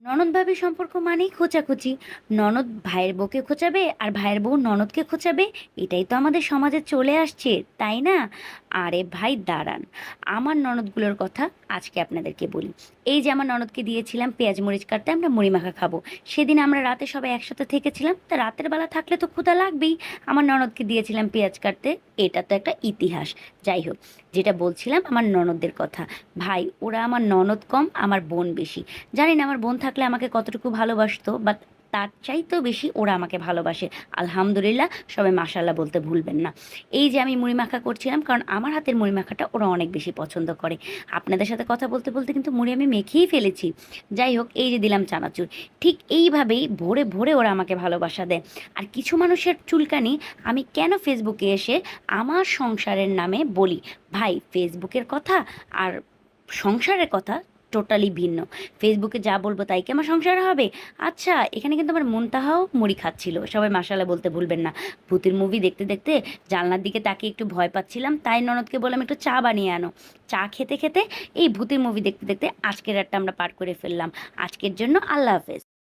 ননদ ভাবি সম্পর্ক মানেই খোঁচাখুচি। ননদ ভাইয়ের বউকে খোঁচাবে আর ভাইয়ের বউ ননদকে খোঁচাবে। এটাই তো আমাদের সমাজে চলে আসছে, তাই না? আরে ভাই দাঁড়ান, আমার ননদগুলোর কথা আজকে আপনাদেরকে বলি। এই যে আমার ননদকে দিয়েছিলাম পেঁয়াজ মরিচ কাটতে, আমরা মুড়ি মাখা খাবো। সেদিন আমরা রাতে সবাই একসাথে থেকেছিলাম, তা রাতের বেলা থাকলে তো ক্ষুধা লাগবেই। আমার ননদকে দিয়েছিলাম পেঁয়াজ কাটতে। এটা তো একটা ইতিহাস। যাই হোক, যেটা বলছিলাম আমার ননদদের কথা। ভাই, ওরা আমার ননদ কম, আমার বোন বেশি। জানি না আমার বোন থাকলে আমাকে কতটুকু ভালোবাসতো, বাট তার চাইতেও বেশি ওরা আমাকে ভালোবাসে। আলহামদুলিল্লাহ, সবাই মাশাল্লাহ বলতে ভুলবেন না। এই যে আমি মুড়ি মাখা করছিলাম, কারণ আমার হাতের মুড়ি মাখাটা ওরা অনেক বেশি পছন্দ করে। আপনাদের সাথে কথা বলতে বলতে কিন্তু মুড়ি আমি মেখেই ফেলেছি। যাই হোক, এই যে দিলাম চানাচুর। ঠিক এইভাবেই ভরে ভরে ওরা আমাকে ভালোবাসা দেয়। আর কিছু মানুষের চুলকানি আমি কেন ফেসবুকে এসে আমার সংসারের নামে বলি। ভাই, ফেসবুকের কথা আর সংসারের কথা টোটালি ভিন্ন। ফেসবুকে যা বলবো তাই কি আমার সংসার হবে? আচ্ছা, এখানে কিন্তু আমার মুনতাহাও মুড়ি খাচ্ছিল, সবাই মাশাআল্লাহ বলতে ভুলবেন না। ভূতের মুভি দেখতে দেখতে জানলার দিকে তাকিয়ে একটু ভয় পাচ্ছিলাম, তাই ননদকে বললাম একটু চা বানিয়ে আনো। চা খেতে খেতে এই ভূতের মুভি দেখতে দেখতে আজকের রাতটা আমরা পার করে ফেললাম। আজকের জন্য আল্লাহ হাফেজ।